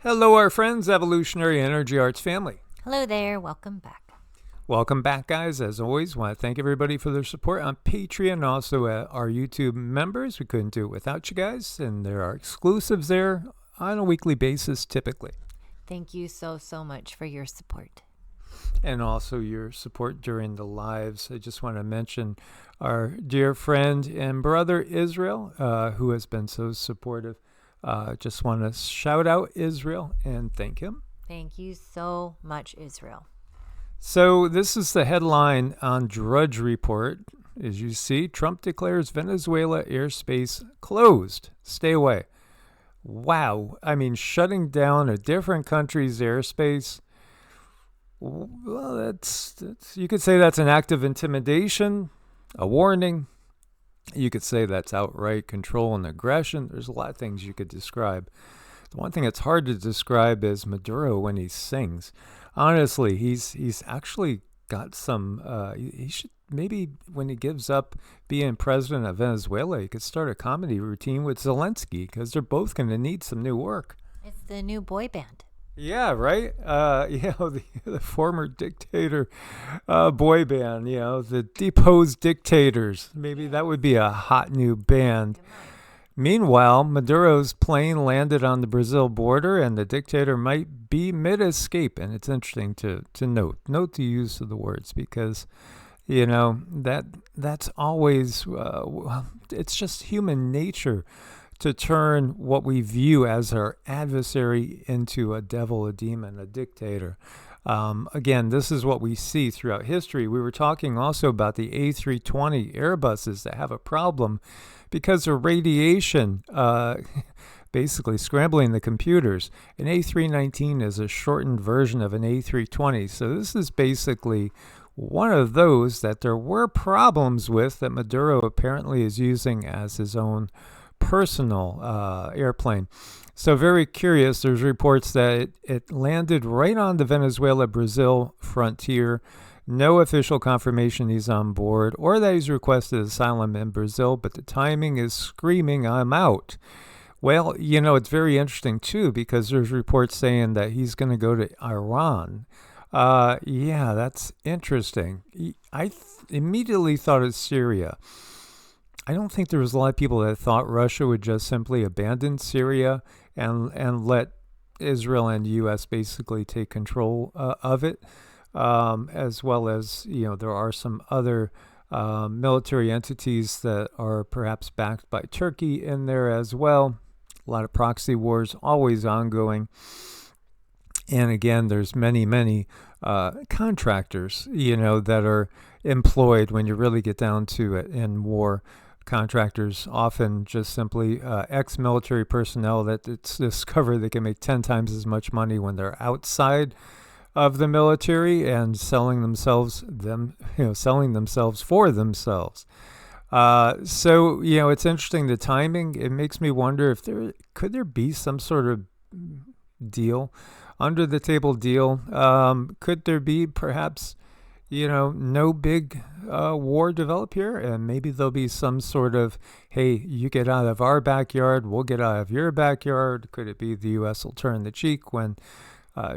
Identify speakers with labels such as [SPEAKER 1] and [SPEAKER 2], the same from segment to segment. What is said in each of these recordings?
[SPEAKER 1] Hello, our friends, Evolutionary Energy Arts family.
[SPEAKER 2] Hello there. Welcome back.
[SPEAKER 1] Welcome back, guys. As always, want to thank everybody for their support on Patreon and also our YouTube members. We couldn't do it without you guys, and there are exclusives there on a weekly basis, typically.
[SPEAKER 2] Thank you so much for your support.
[SPEAKER 1] And also your support during the lives. I just want to mention our dear friend and brother Israel, who has been so supportive. Just want to shout out Israel and thank him.
[SPEAKER 2] Thank you so much, Israel.
[SPEAKER 1] So this is the headline on Drudge Report. As you see, Trump declares Venezuela airspace closed. Stay away. Wow. I mean, shutting down a different country's airspace. Well, that's you could say that's an act of intimidation, a warning. You could say that's outright control and aggression. There's a lot of things you could describe. The one thing that's hard to describe is Maduro when he sings. Honestly, he's actually got some, he should, maybe when he gives up being president of Venezuela, he could start a comedy routine with Zelensky, because they're both going to need some new work.
[SPEAKER 2] It's the new boy band.
[SPEAKER 1] Yeah, right? The former dictator boy band, the deposed dictators. Maybe that would be a hot new band. Meanwhile, Maduro's plane landed on the Brazil border, and the dictator might be mid-escape. And it's interesting to note the use of the words, because, that's always, it's just human nature to turn what we view as our adversary into a devil, a demon, a dictator. Again, this is what we see throughout history. We were talking also about the A320 Airbuses that have a problem because of radiation, basically scrambling the computers. An A319 is a shortened version of an A320. So this is basically one of those that there were problems with that Maduro apparently is using as his own personal airplane. So very curious. There's reports that it landed right on the Venezuela-Brazil frontier. No official confirmation he's on board or that he's requested asylum in Brazil, but the timing is screaming, I'm out. Well, it's very interesting, too, because there's reports saying that he's going to go to Iran. Yeah, that's interesting. I immediately thought of Syria. I don't think there was a lot of people that thought Russia would just simply abandon Syria and let Israel and the U.S. basically take control of it, as well as, there are some other military entities that are perhaps backed by Turkey in there as well. A lot of proxy wars always ongoing. And again, there's many contractors, that are employed when you really get down to it in war. Contractors often just simply ex-military personnel that it's discovered they can make 10 times as much money when they're outside of the military and selling themselves for themselves. So it's interesting, the timing. It makes me wonder if could there be some sort of deal, under the table deal. Could there be perhaps no big war develop here, and maybe there'll be some sort of, hey, you get out of our backyard, we'll get out of your backyard. Could it be the U.S. will turn the cheek when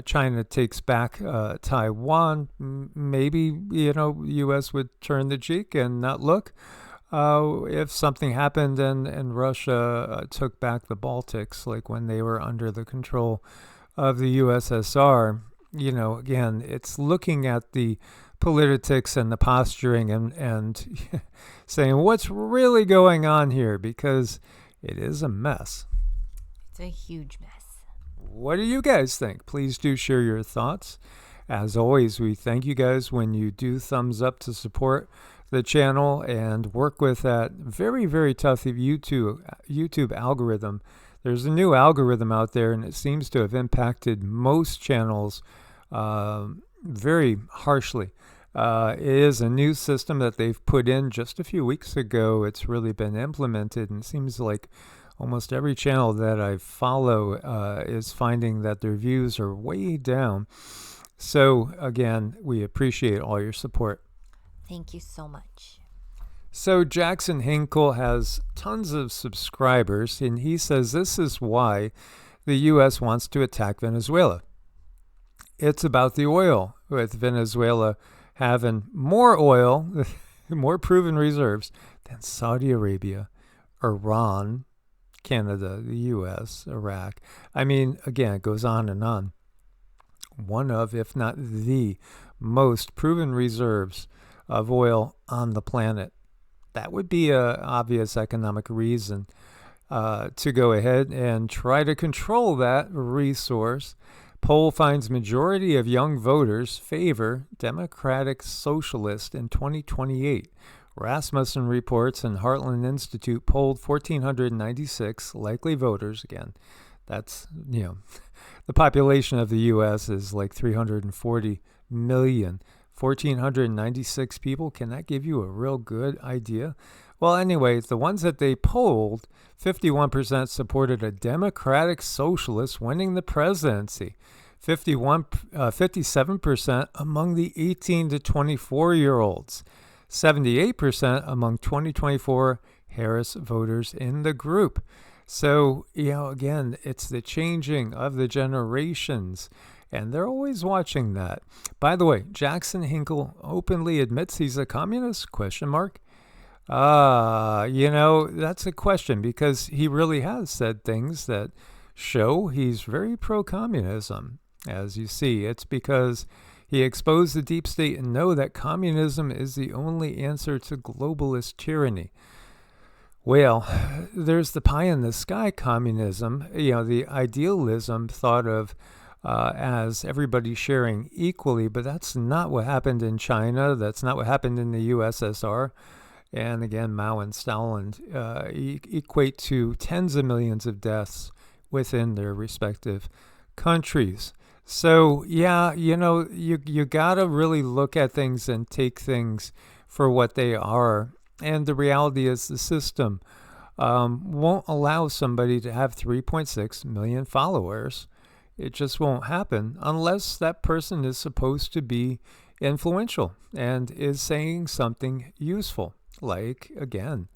[SPEAKER 1] China takes back Taiwan? Maybe, U.S. would turn the cheek and not look. If something happened and Russia took back the Baltics, like when they were under the control of the USSR, again, it's looking at the politics and the posturing and saying what's really going on here, because it is a mess.
[SPEAKER 2] It's a huge mess.
[SPEAKER 1] What do you guys think? Please do share your thoughts. As always, we thank you guys when you do thumbs up to support the channel and work with that very, very tough YouTube algorithm. There's a new algorithm out there, and it seems to have impacted most channels very harshly. It is a new system that they've put in just a few weeks ago. It's really been implemented, and it seems like almost every channel that I follow is finding that their views are way down. So again, we appreciate all your support.
[SPEAKER 2] Thank you so much.
[SPEAKER 1] So Jackson Hinkle has tons of subscribers, and he says this is why the U.S. wants to attack Venezuela. It's about the oil, with Venezuela having more oil, more proven reserves than Saudi Arabia, Iran, Canada, the U.S., Iraq. I mean, again, it goes on and on. One of, if not the most proven reserves of oil on the planet. That would be an obvious economic reason to go ahead and try to control that resource. Poll finds majority of young voters favor Democratic Socialist in 2028. Rasmussen reports and Heartland Institute polled 1,496 likely voters. Again, that's, the population of the U.S. is like 340 million. 1,496 people. Can that give you a real good idea? Well, anyway, the ones that they polled, 51% supported a Democratic Socialist winning the presidency. 57% among the 18 to 24-year-olds. 78% among 2024 Harris voters in the group. So, again, it's the changing of the generations, and they're always watching that. By the way, Jackson Hinkle openly admits he's a communist? ? That's a question, because he really has said things that show he's very pro-communism. As you see, it's because he exposed the deep state and know that communism is the only answer to globalist tyranny. Well, there's the pie-in-the-sky communism, the idealism thought of as everybody sharing equally, but that's not what happened in China. That's not what happened in the USSR. And again, Mao and Stalin equate to tens of millions of deaths within their respective countries. So, you got to really look at things and take things for what they are. And the reality is the system won't allow somebody to have 3.6 million followers. It just won't happen unless that person is supposed to be influential and is saying something useful. Like, again,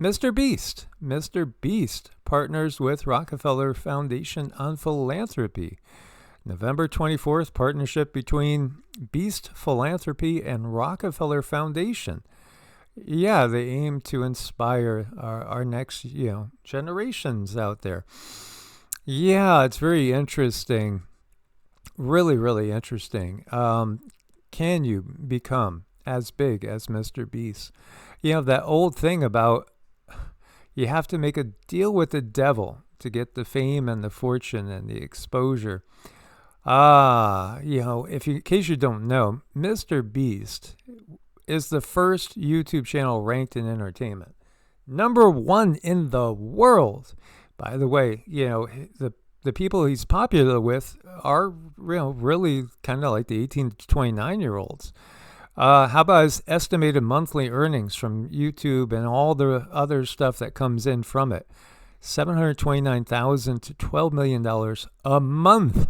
[SPEAKER 1] MrBeast. MrBeast partners with Rockefeller Foundation on philanthropy. November 24th, partnership between Beast Philanthropy and Rockefeller Foundation. Yeah, they aim to inspire our next, generations out there. Yeah, it's very interesting. Really, really interesting. Can you become as big as MrBeast? That old thing about you have to make a deal with the devil to get the fame and the fortune and the exposure. In case you don't know, MrBeast is the first YouTube channel ranked in entertainment. Number 1 in the world. By the way, the people he's popular with are really kind of like the 18 to 29-year-olds. How about his estimated monthly earnings from YouTube and all the other stuff that comes in from it? $729,000 to $12 million a month.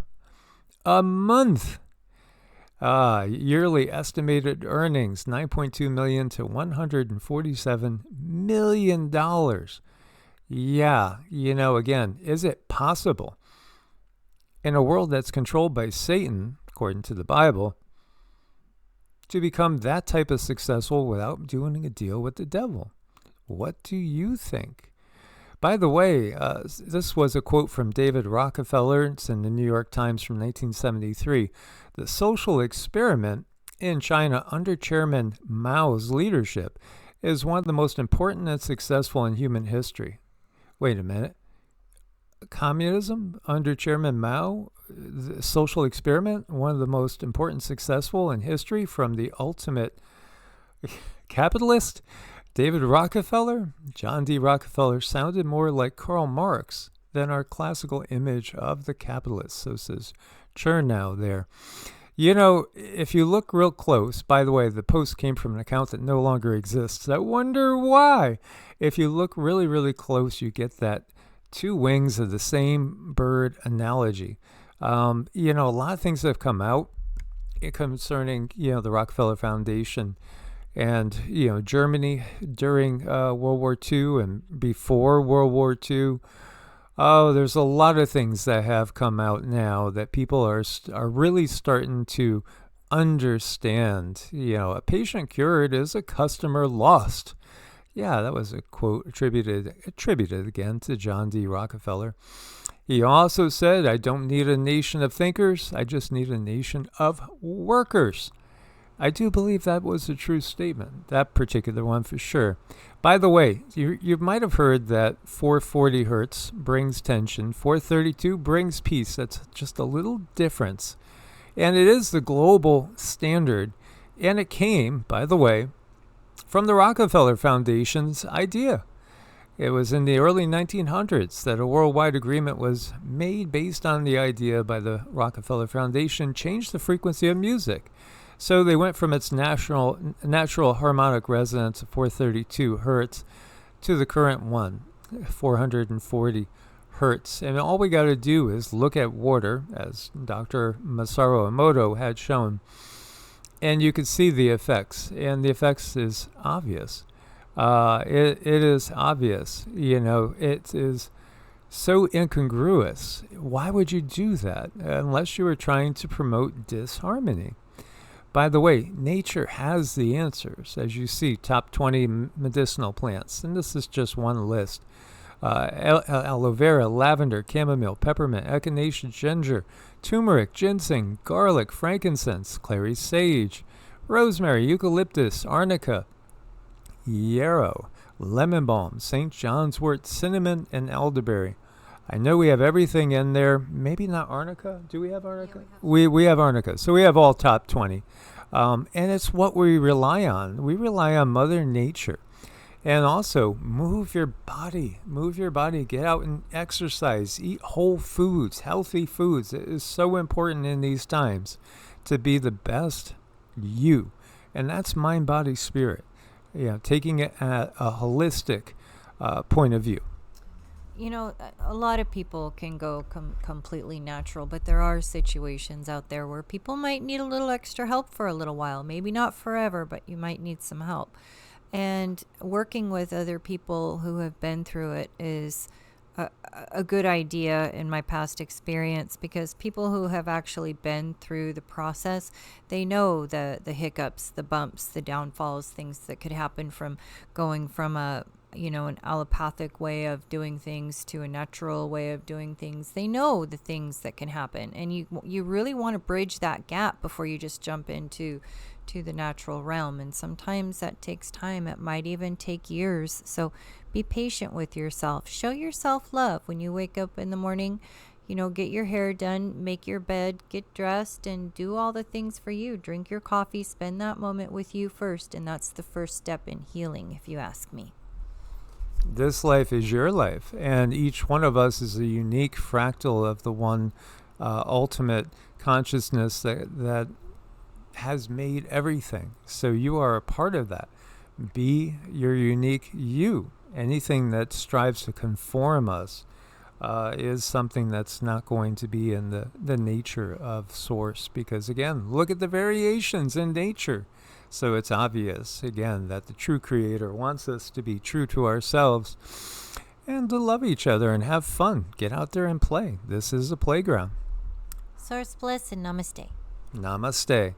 [SPEAKER 1] A month. Yearly estimated earnings, $9.2 million to $147 million. Yeah, again, is it possible in a world that's controlled by Satan, according to the Bible, to become that type of successful without doing a deal with the devil? What do you think? By the way, this was a quote from David Rockefeller. It's in the New York Times from 1973. The social experiment in China under Chairman Mao's leadership is one of the most important and successful in human history. Wait a minute. Communism under Chairman Mao, the social experiment, one of the most important successful in history from the ultimate capitalist, David Rockefeller. John D. Rockefeller sounded more like Karl Marx than our classical image of the capitalist. So says Chernow there. If you look real close, by the way, the post came from an account that no longer exists. I wonder why. If you look really, really close, you get that two wings of the same bird analogy. A lot of things have come out concerning, the Rockefeller Foundation and, Germany during World War II and before World War II. Oh, there's a lot of things that have come out now that people are really starting to understand. A patient cured is a customer lost. Yeah, that was a quote attributed again to John D. Rockefeller. He also said, "I don't need a nation of thinkers. I just need a nation of workers." I do believe that was a true statement, that particular one for sure. By the way, you might have heard that 440 hertz brings tension, 432 brings peace. That's just a little difference. And it is the global standard. And it came, by the way, from the Rockefeller Foundation's idea. It was in the early 1900s that a worldwide agreement was made based on the idea by the Rockefeller Foundation change the frequency of music. So they went from its natural harmonic resonance of 432 hertz to the current one, 440 hertz. And all we got to do is look at water, as Dr. Masaru Emoto had shown, and you can see the effects. And the effects is obvious. It is obvious. It is so incongruous. Why would you do that unless you were trying to promote disharmony? By the way, nature has the answers. As you see, top 20 medicinal plants. And this is just one list. Aloe vera, lavender, chamomile, peppermint, echinacea, ginger, turmeric, ginseng, garlic, frankincense, clary sage, rosemary, eucalyptus, arnica, yarrow, lemon balm, St. John's wort, cinnamon, and elderberry. I know we have everything in there. Maybe not arnica. Do we have arnica? Yeah, we have arnica. So we have all top 20. And it's what we rely on. We rely on Mother Nature. And also, move your body. Move your body. Get out and exercise. Eat whole foods, healthy foods. It is so important in these times to be the best you. And that's mind, body, spirit. Taking it at a holistic point of view.
[SPEAKER 2] A lot of people can go completely natural, but there are situations out there where people might need a little extra help for a little while. Maybe not forever, but you might need some help. And working with other people who have been through it is a good idea in my past experience, because people who have actually been through the process, they know the hiccups, the bumps, the downfalls, things that could happen from going from an allopathic way of doing things to a natural way of doing things. They know the things that can happen, and you really want to bridge that gap before you just jump into the natural realm. And sometimes that takes time. It might even take years. So be patient with yourself. Show yourself love when you wake up in the morning. Get your hair done, make your bed, get dressed, and do all the things for you. Drink your coffee, spend that moment with you first. And that's the first step in healing, if you ask me.
[SPEAKER 1] This life is your life, and each one of us is a unique fractal of the one ultimate consciousness that has made everything. So you are a part of that. Be your unique you. Anything that strives to conform us is something that's not going to be in the nature of Source, because again, look at the variations in nature. So it's obvious, again, that the true Creator wants us to be true to ourselves and to love each other and have fun. Get out there and play. This is a playground.
[SPEAKER 2] Source bliss and namaste.
[SPEAKER 1] Namaste.